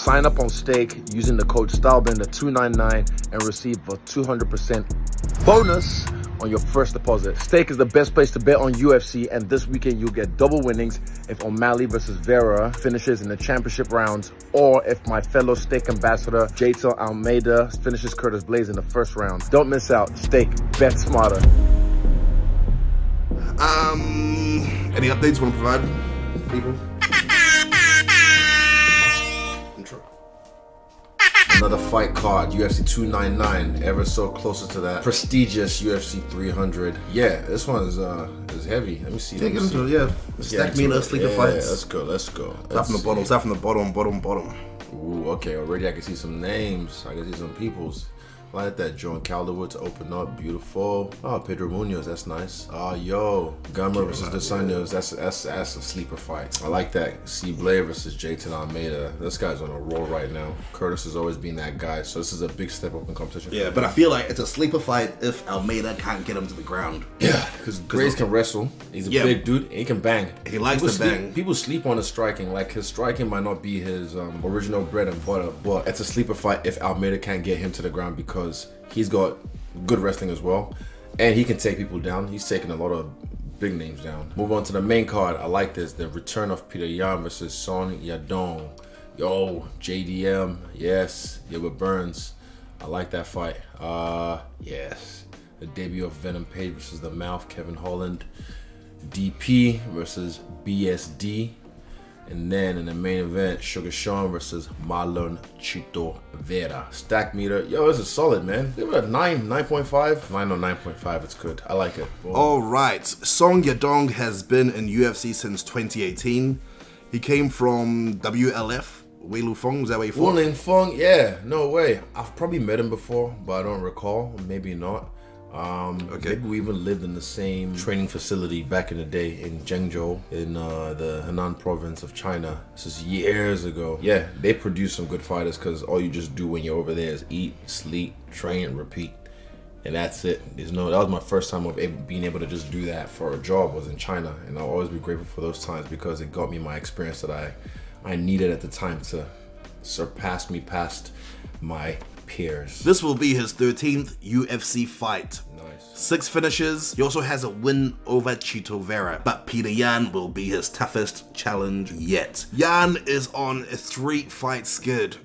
Sign up on Stake using the code Stylebender299 and receive a 200% bonus on your first deposit. Stake is the best place to bet on UFC, and this weekend you'll get double winnings if O'Malley versus Vera finishes in the championship rounds, or if my fellow Stake ambassador Jailton Almeida finishes Curtis Blaydes in the first round. Don't miss out. Stake, bet smarter. Any updates you want to provide, people? Intro. Another fight card, UFC 299, ever so closer to that prestigious UFC 300. Yeah, this one is heavy. Let me see. Take it into it, yeah. Stack me in those sleeper fights. Let's go, let's go. Start from the bottom, start from the bottom. Ooh, okay, already I can see some names. I can see some peoples. I like that. John Calderwood to open up, beautiful. Oh, Pedro Munoz, that's nice. Oh, yo, Gummer versus Adesanya, that's a sleeper fight. I like that. C. Blair versus Jailton Almeida. This guy's on a roll right now. Curtis has always been that guy, so this is a big step up in competition. Yeah, but I feel like it's a sleeper fight if Almeida can't get him to the ground. Yeah, because Blaydes can wrestle. He's a big dude, and he can bang. He likes to bang. People sleep on his striking. Like, his striking might not be his original bread and butter, but it's a sleeper fight if Almeida can't get him to the ground, because he's got good wrestling as well, and he can take people down. He's taken a lot of big names down. Move on to the main card. I like this. The return of Petr versus Yadong. Yo, JDM. Yes, Gilbert Burns. I like that fight. Yes. The debut of Venom Page versus the Mouth, Kevin Holland. DP versus BSD. And then in the main event, Sugar Sean versus Marlon Chito Vera. Stack meter. Yo, this is solid, man. Give it a 9.5. 9 or 9.5, it's good. I like it. Alright, Song Yadong has been in UFC since 2018. He came from WLF. Wei Lu Feng, is that where he fought? Wu Ling Feng, yeah, no way. I've probably met him before, but I don't recall. Maybe not. Okay. Maybe we even lived in the same training facility back in the day in Zhengzhou in the Henan province of China. This is years ago. Yeah, they produce some good fighters, because all you just do when you're over there is eat, sleep, train, repeat, and that's it. That was my first time of being able to just do that for a job, was in China, and I'll always be grateful for those times, because it got me my experience that I needed at the time to surpass me past my peers. This will be his 13th UFC fight. Nice. 6 finishes. He also has a win over Chito Vera, but Petr Yan will be his toughest challenge yet. Yan is on a 3-fight skid.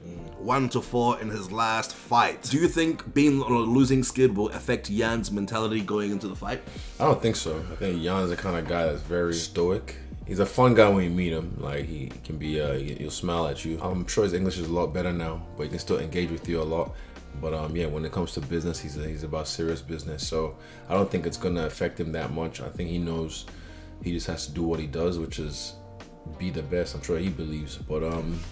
1-4 in his last fight. Do you think being on a losing skid will affect Yan's mentality going into the fight? I don't think so. I think Yan is the kind of guy that's very stoic. He's a fun guy when you meet him. Like, he can be, he'll smile at you. I'm sure his English is a lot better now, but he can still engage with you a lot. But yeah, when it comes to business, he's about serious business. So I don't think it's gonna affect him that much. I think he knows he just has to do what he does, which is be the best. I'm sure he believes. But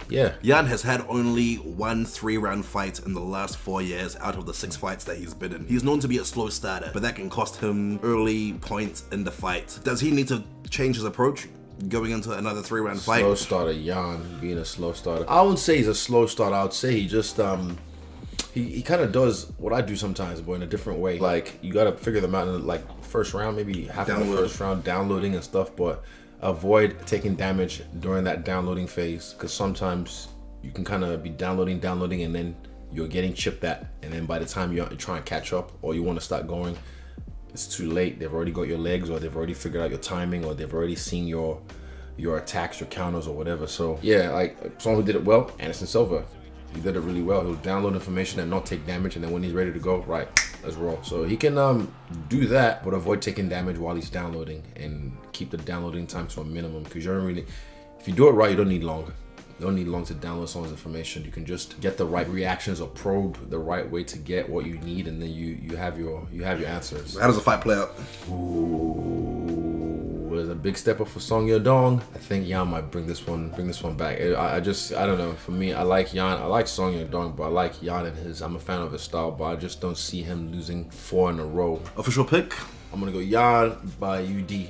yeah. Yan has had only 1 3-round fight in the last 4 years out of the 6 fights that he's been in. He's known to be a slow starter, but that can cost him early points in the fight. Does he need to change his approach going into another 3-round fight? Slow starter, Yan being a slow starter. I wouldn't say he's a slow starter. I would say he just he kind of does what I do sometimes, but in a different way. Like, you gotta figure them out in like first round, maybe half of the first round, downloading and stuff, but avoid taking damage during that downloading phase, because sometimes you can kind of be downloading, and then you're getting chipped at, and then by the time you're trying to catch up or you want to start going, it's too late. They've already got your legs, or they've already figured out your timing, or they've already seen your attacks, your counters, or whatever. So yeah, like someone who did it well, Anderson Silva. He did it really well. He'll download information and not take damage, and then when he's ready to go, right, let's roll. So he can do that, but avoid taking damage while he's downloading, and keep the downloading time to a minimum, because you don't really, if you do it right, you don't need long. You don't need long to download someone's information. You can just get the right reactions or probe the right way to get what you need, and then you have your answers. How does the fight play out? Ooh, there's a big step up for Song Yadong. I think Yan might bring this one back. I don't know. For me, I like Yan. I like Song Yadong, but I like Yan and his. I'm a fan of his style, but I just don't see him losing 4 in a row. Official pick? I'm gonna go Yan by UD.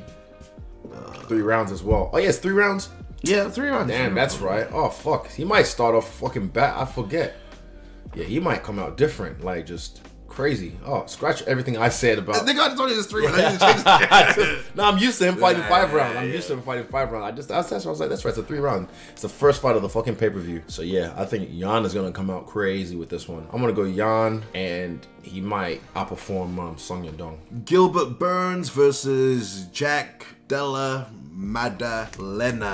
3 rounds as well. Oh yes, 3 rounds. Yeah, 3 rounds. Damn, that's right. Oh fuck, he might start off fucking bad. I forget. Yeah, he might come out different, like just crazy. Oh, scratch everything I said about. They got only just 3 rounds. No, I'm used to him fighting 5 rounds. I'm used to him fighting 5 rounds. That's why I was like, that's right, it's a 3 round. It's the first fight of the fucking pay-per-view. So yeah, I think Jan is gonna come out crazy with this one. I'm gonna go Jan, and he might outperform Song Yadong. Gilbert Burns versus Jack Della Maddalena.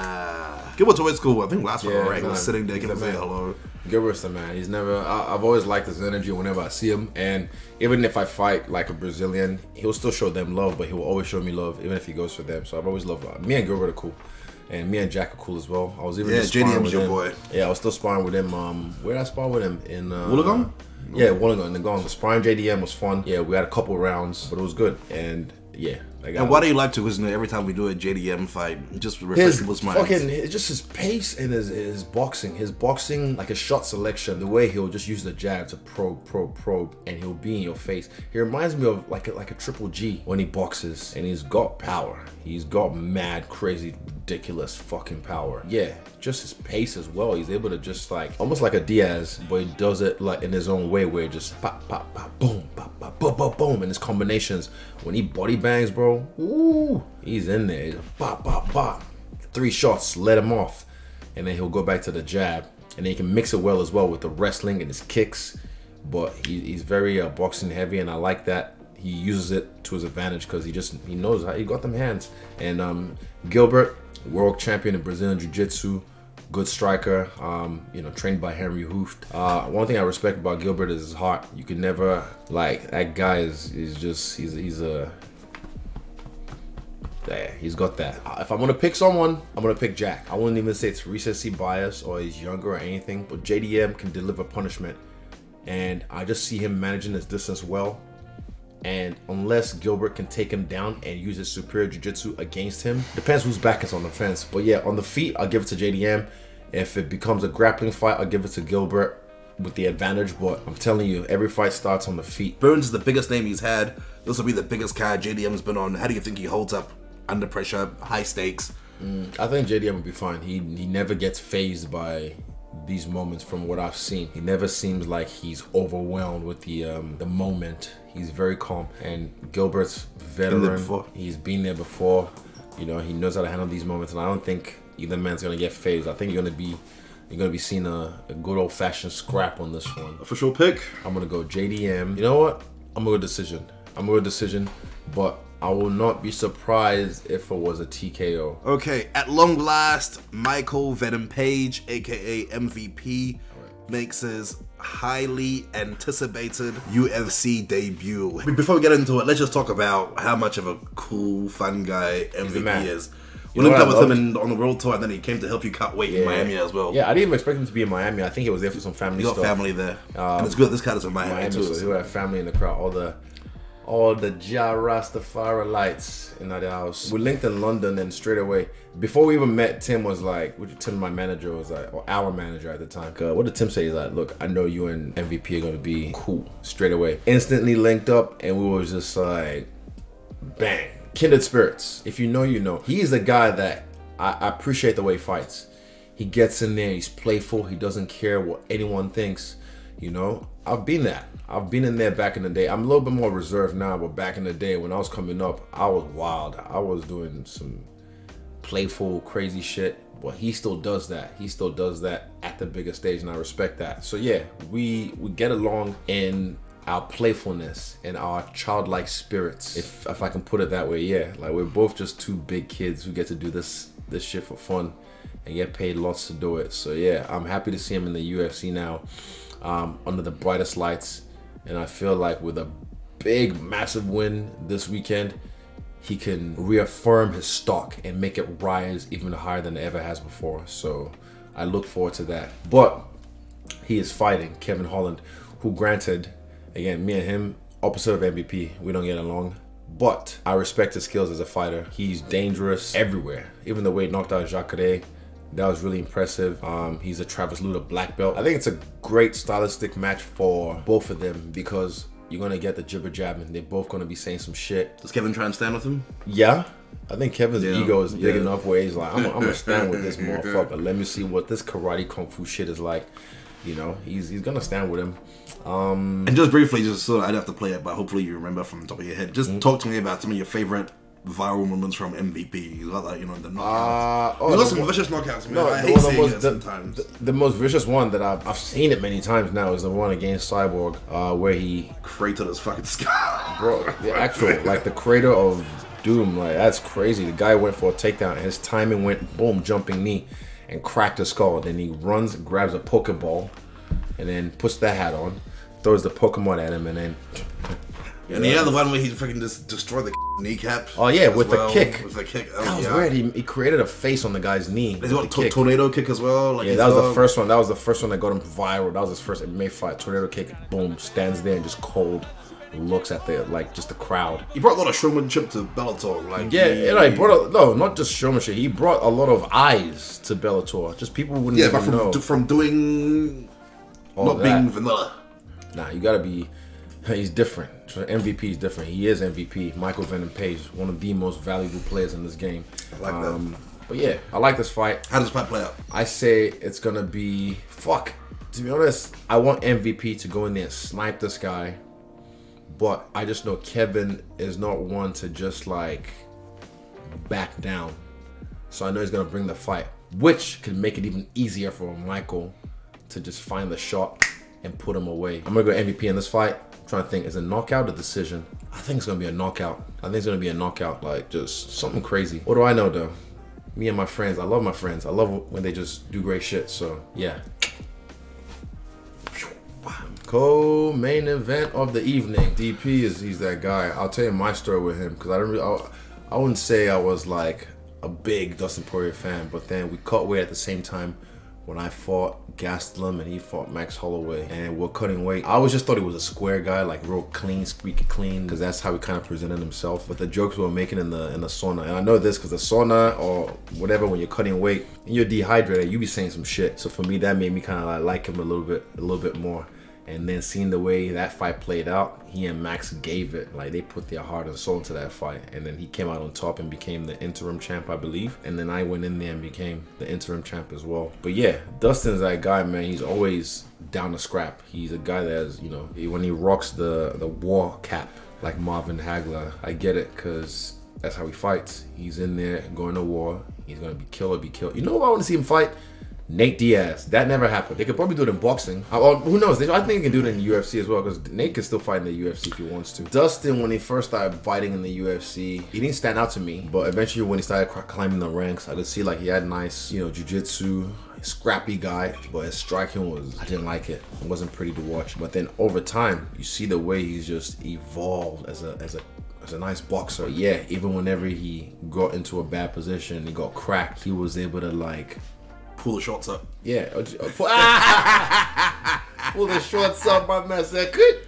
Gilbert's always cool. I think last one, right? He was sitting there, giving saying hello. Gilbert's the man. He's never. I've always liked his energy whenever I see him, and even if I fight like a Brazilian, he'll still show them love, but he will always show me love, even if he goes for them. So I've always loved me and Gilbert are cool, and me and Jack are cool as well. I was even JDM's your boy. Yeah, I was still sparring with him. Where did I spar with him in? Wollongong? Yeah, Wollongong in the Gong. Sparring JDM was fun. Yeah, we had a couple rounds, but it was good, and yeah. And why do you like to? Because every time we do a JDM fight, it just refreshes people's minds. Just his pace and his boxing, like his shot selection, the way he'll just use the jab to probe, and he'll be in your face. He reminds me of like a Triple G when he boxes, and he's got power. He's got mad, crazy, ridiculous fucking power. Yeah, just his pace as well. He's able to just like almost like a Diaz, but he does it like in his own way, where it just pop, pop, pop, boom, pop, pop, boom, boom, boom, and his combinations. When he body bangs, bro. Ooh, he's in there. He's bop, bop, bop. 3 shots, let him off. And then he'll go back to the jab. And then he can mix it well as well with the wrestling and his kicks. But he's very boxing heavy, and I like that. He uses it to his advantage because he knows how he got them hands. And Gilbert, world champion in Brazilian Jiu-Jitsu, good striker, trained by Henry Hooft. One thing I respect about Gilbert is his heart. You can never, like, that guy he's got that. If I'm gonna pick someone, I'm gonna pick Jack. I wouldn't even say it's recency bias or he's younger or anything, but JDM can deliver punishment, and I just see him managing his distance well. And unless Gilbert can take him down and use his superior jiu-jitsu against him, depends whose back is on the fence. But yeah, on the feet, I'll give it to JDM. If it becomes a grappling fight, I'll give it to Gilbert with the advantage. But I'm telling you, every fight starts on the feet. Burns is the biggest name he's had. This will be the biggest card JDM's been on. How do you think he holds up under pressure, high stakes? I think JDM will be fine. He never gets phased by these moments from what I've seen. He never seems like he's overwhelmed with the moment. He's very calm. And Gilbert's veteran. He's been there before. You know, he knows how to handle these moments, and I don't think either man's gonna get phased. I think you're gonna be seeing a good old-fashioned scrap on this one. Official pick. I'm gonna go JDM. You know what? I'm gonna go decision. But I will not be surprised if it was a TKO. Okay, at long last, Michael Venom Page, aka MVP, makes his highly anticipated UFC debut. Before we get into it, let's just talk about how much of a cool, fun guy MVP is. You linked up with him on the world tour, and then he came to help you cut weight in Miami as well. Yeah, I didn't even expect him to be in Miami. I think he was there for some family stuff. He got family there. And it's good this cat is in Miami too. So he'll have family in the crowd. All the Ja Rastafari lights in that house. We linked in London, and straight away, before we even met, Tim was like, Tim, my manager, was like, or our manager at the time. What did Tim say? He's like, look, I know you and MVP are gonna be cool. Straight away. Instantly linked up, and we were just like, bang. Kindred spirits. If you know, you know. He's the guy that I appreciate the way he fights. He gets in there, he's playful, he doesn't care what anyone thinks. You know, I've been that. I've been in there back in the day. I'm a little bit more reserved now, but back in the day when I was coming up, I was wild. I was doing some playful, crazy shit, but he still does that. He still does that at the bigger stage, and I respect that. So yeah, we get along in our playfulness and our childlike spirits, if I can put it that way. Yeah, like we're both just two big kids who get to do this shit for fun and get paid lots to do it. So yeah, I'm happy to see him in the UFC now, under the brightest lights. And I feel like with a big, massive win this weekend, he can reaffirm his stock and make it rise even higher than it ever has before. So I look forward to that. But he is fighting Kevin Holland, who, granted, again, me and him, opposite of MVP, we don't get along. But I respect his skills as a fighter. He's dangerous everywhere. Even the way he knocked out Jacare, that was really impressive. He's a Travis Lutter black belt. I think it's a great stylistic match for both of them because you're gonna get the jibber jabbing. They're both gonna be saying some shit. Does Kevin try and stand with him? Yeah. I think Kevin's ego is big enough where he's like, I'm gonna stand with this motherfucker. Let me see what this karate kung fu shit is like. You know, he's gonna stand with him. And just briefly, just so I'd have to play it, but hopefully you remember from the top of your head. Just talk to me about some of your favorite viral moments from MVP. You got, like, you know, the knockouts. You got some vicious knockouts, man. I hate seeing it sometimes. The most vicious one that I've seen it many times now is the one against Cyborg, where he cratered his fucking skull. Bro, the actual, like, the crater of doom, like, that's crazy. The guy went for a takedown, and his timing went, boom, jumping knee, and cracked his skull. Then he runs, grabs a Pokeball, and then puts that hat on, throws the Pokemon at him, and then... And the other one where he freaking just destroyed the kneecap. Oh yeah, with the kick. With the kick. That was weird. He created a face on the guy's knee. He's got a tornado kick as well. Like, yeah, that was the first one. That was the first one that got him viral. That was his first MMA fight. Tornado kick. Boom. Stands there and just cold looks at the, like, just the crowd. He brought a lot of showmanship to Bellator. Like, he brought no, not just showmanship. He brought a lot of eyes to Bellator. Just people wouldn't even know. From doing not being vanilla. Nah, you gotta be. He's different. MVP is different. He is MVP. Michael Venom Page, one of the most valuable players in this game. I like that. But yeah, I like this fight. How does this fight play out? I say it's gonna be To be honest, I want MVP to go in there and snipe this guy. But I just know Kevin is not one to just, like, back down. So I know he's gonna bring the fight, which could make it even easier for Michael to just find the shot and put him away. I'm gonna go MVP in this fight. I'm trying to think, is it a knockout or decision? I think it's gonna be a knockout. I think it's gonna be a knockout, like, just something crazy. What do I know though? Me and my friends, I love my friends. I love when they just do great shit, so yeah. Co-main event of the evening. DP he's that guy. I'll tell you my story with him, because I wouldn't say I was like a big Dustin Poirier fan, but then we cut weight at the same time when I fought Gastelum and he fought Max Holloway, and we're cutting weight. I always just thought he was a square guy, like real clean, squeaky clean, because that's how he kind of presented himself. But the jokes we were making in the sauna, and I know this because the sauna or whatever, when you're cutting weight and you're dehydrated, you be saying some shit. So for me, that made me kind of like him a little bit more. And then seeing the way that fight played out, he and Max gave it. Like, they put their heart and soul into that fight. And then he came out on top and became the interim champ, I believe. And then I went in there and became the interim champ as well. But yeah, Dustin's that guy, man. He's always down to scrap. He's a guy that has, you know, when he rocks the war cap, like Marvin Hagler, I get it, because that's how he fights. He's in there going to war. He's going to be killed or be killed. You know who I want to see him fight? Nate Diaz. That never happened. They could probably do it in boxing. Who knows? I think they can do it in the UFC as well, because Nate can still fight in the UFC if he wants to. Dustin, when he first started fighting in the UFC, he didn't stand out to me. But eventually when he started climbing the ranks, I could see, like, he had nice, you know, jiu-jitsu, scrappy guy, but his striking was, I didn't like it. It wasn't pretty to watch. But then over time, you see the way he's just evolved as a nice boxer. Yeah, even whenever he got into a bad position, he got cracked, he was able to, like, pull the shots up. Yeah. Pull the shots up, my man said, good.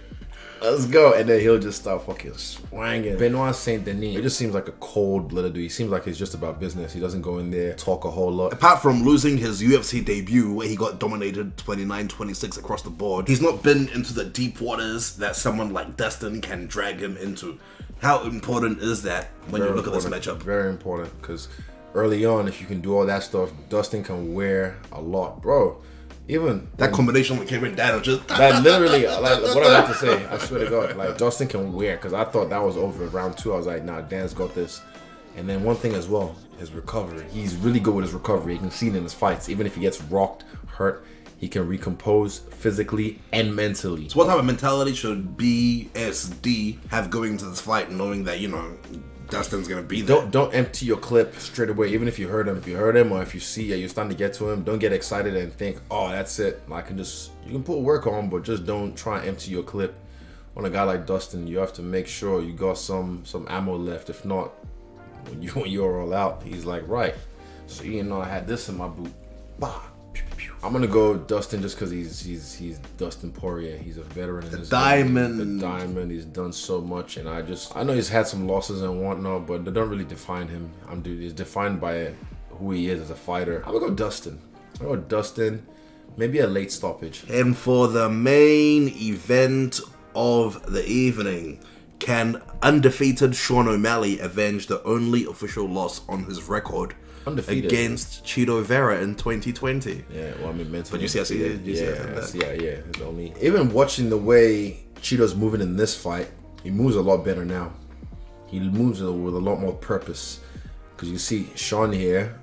Let's go. And then he'll just start fucking swanging. Benoit Saint-Denis, it just seems like a cold-blooded dude. He seems like he's just about business. He doesn't go in there, talk a whole lot. Apart from losing his UFC debut, where he got dominated 29-26 across the board, he's not been into the deep waters that someone like Dustin can drag him into. How important is that when you look at this matchup? Very important, because early on, if you can do all that stuff, Dustin can wear a lot, bro. Even that combination with Kevin Daniel, just that literally, like, what I'm about to say, I swear to God, like, Dustin can wear, because I thought that was over round 2. I was like, nah, Dan's got this. And then one thing as well, his recovery. He's really good with his recovery. You can see it in his fights. Even if he gets rocked, hurt, he can recompose physically and mentally. So what type of mentality should BSD have going into this fight, knowing that, you know, Dustin's gonna be there? Don't empty your clip straight away. Even if you hurt him, or if you see you're starting to get to him, don't get excited and think, oh, that's it. You can put work on, but just don't try and empty your clip. On a guy like Dustin, you have to make sure you got some ammo left. If not, when you're all out, he's like, right. So you know, I had this in my boot. Bah. I'm gonna go Dustin just because he's Dustin Poirier. He's a veteran in this diamond. The diamond. He's done so much, and I know he's had some losses and whatnot, but they don't really define him. He's defined by who he is as a fighter. I'm gonna go Dustin. Maybe a late stoppage. And for the main event of the evening, Can undefeated Sean O'Malley avenge the only official loss on his record against Chito Vera in 2020? Yeah, well, I mean, mentally. But you see, It's only even watching the way Chito's moving in this fight, he moves a lot better now. He moves with a lot more purpose, because you see Sean here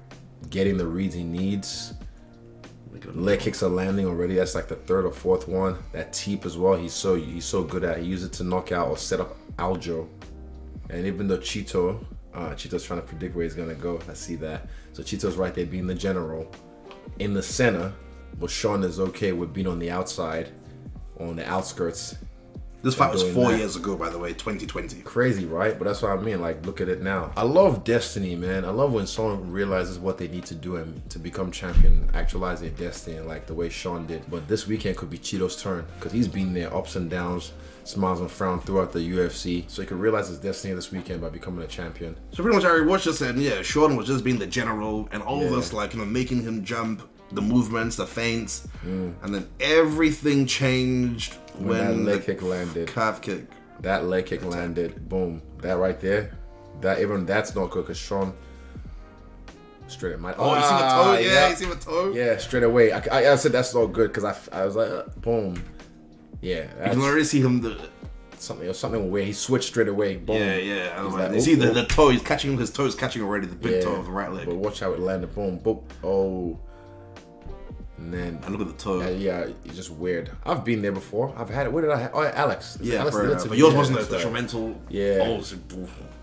getting the reads he needs. Leg kicks are landing already. That's like the third or fourth one. That teep as well. He's so good at it. He uses it to knock out or set up Aljo. And even though Chito's trying to predict where he's gonna go. I see that. So Chito's right there being the general in the center, but Sean is okay with being on the outside, on the outskirts. This fight was 4 years ago, by the way, 2020. Crazy, right? But that's what I mean. Like, look at it now. I love destiny, man. I love when someone realizes what they need to do and to become champion, actualize their destiny, like the way Sean did. But this weekend could be Chito's turn, because he's been there, ups and downs, smiles and frowns throughout the UFC. So he could realize his destiny this weekend by becoming a champion. So pretty much, I watched this and yeah, Sean was just being the general and all this, like, you know, making him jump, the movements, the feints, and then everything changed when that leg kick landed. Calf kick. That leg kick landed. Boom. That right there. That's not good, because Sean straight at my. Oh, you see the toe? Yeah, you see the toe? Yeah, straight away. I said that's not good, because I was like, boom. Yeah. You can already see him something where he switched straight away. Boom. Yeah. I was like, you see the toe? He's catching his toes, catching already the big toe of the right leg. But watch how it landed. Boom. Boom. Oh. And then I look at the toe. Yeah, it's just weird. I've been there before. I've had it. Where did I have? Oh, Alex. Yeah, Alex but yours wasn't as detrimental. Yeah.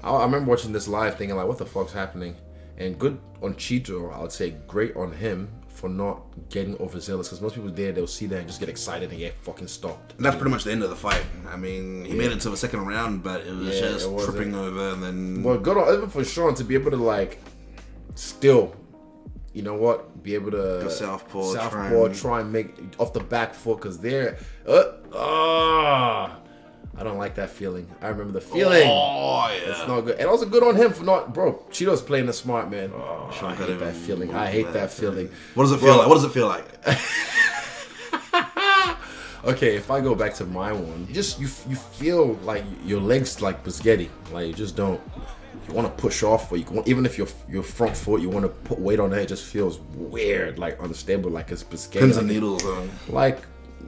I remember watching this live thinking like, what the fuck's happening? And good on Chito, I would say great on him for not getting overzealous, because most people there, they'll see that and just get excited and get fucking stopped. And that's pretty much the end of the fight. I mean, he made it to the second round, but it was just tripping over and then... Well, good on, even for Sean to be able to like, still, you know what, be able to... Southpaw, try and make off the back foot, because they're... I don't like that feeling. I remember the feeling. Oh, yeah. It's not good. And also good on him for not... Bro, Chito's playing the smart, man. Oh, I hate that feeling. I hate that feeling. What does it feel like? What does it feel like? Okay, if I go back to my one, you feel like your legs like spaghetti. Like, you just don't... You want to push off, or you can, even if your front foot, you want to put weight on it, it just feels weird, like unstable, like it's spaghetti. Pins and needles. Like...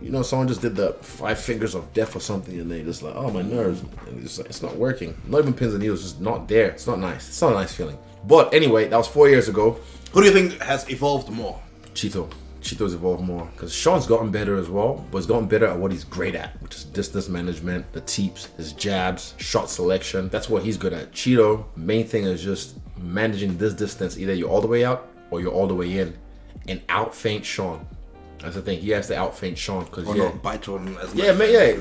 You know, someone just did the 5 fingers of death or something, and they just like, oh, my nerves. And it's not working. Not even pins and needles, just not there. It's not nice. It's not a nice feeling. But anyway, that was 4 years ago. Who do you think has evolved more? Chito. Chito's evolved more. Because Sean's gotten better as well, but he's gotten better at what he's great at, which is distance management, the teeps, his jabs, shot selection. That's what he's good at. Chito, main thing is just managing this distance. Either you're all the way out or you're all the way in, and out feint Sean. That's the thing. He has to out feint Sean, because not bite on as much.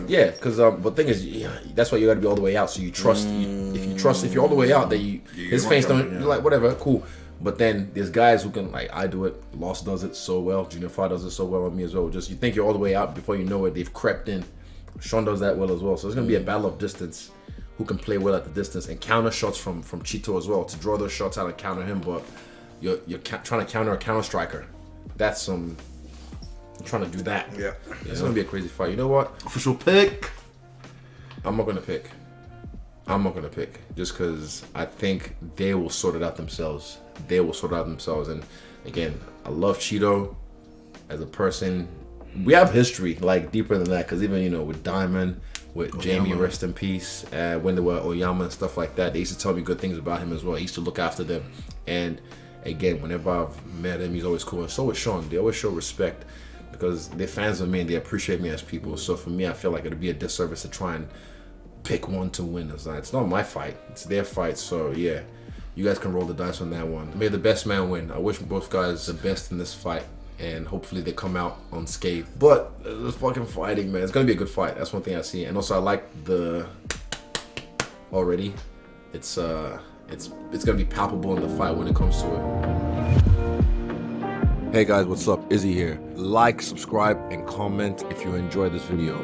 Yeah. Because the thing is, that's why you got to be all the way out. So you trust. If you're all the way out, then his feints don't. You're like, whatever, cool. But then there's guys who can, like, I do it. Lost does it so well. Junior Fa does it so well on me as well. Just you think you're all the way out, before you know it, they've crept in. Sean does that well as well. So it's gonna be a battle of distance. Who can play well at the distance and counter shots from Chito as well, to draw those shots out and counter him. But you're trying to counter a counter striker. That's some. I'm trying to do that. Yeah. It's gonna be a crazy fight. You know what? Official pick. I'm not gonna pick. Just because I think they will sort it out themselves. And again, I love Chito as a person. We have history like deeper than that, because even with Diamond, with Jamie, rest in peace, when they were Oyama and stuff like that, they used to tell me good things about him as well. He used to look after them. And again, whenever I've met him, he's always cool. And so is Sean. They always show respect, because they're fans of me and they appreciate me as people. So for me, I feel like it'd be a disservice to try and pick one to win. It's not my fight, it's their fight. So yeah, you guys can roll the dice on that one. May the best man win. I wish both guys the best in this fight, and hopefully they come out unscathed. But it's fucking fighting, man. It's gonna be a good fight. That's one thing I see. And also I like already. It's gonna be palpable in the fight when it comes to it. Hey guys, what's up? Izzy here. Like, subscribe, and comment if you enjoyed this video.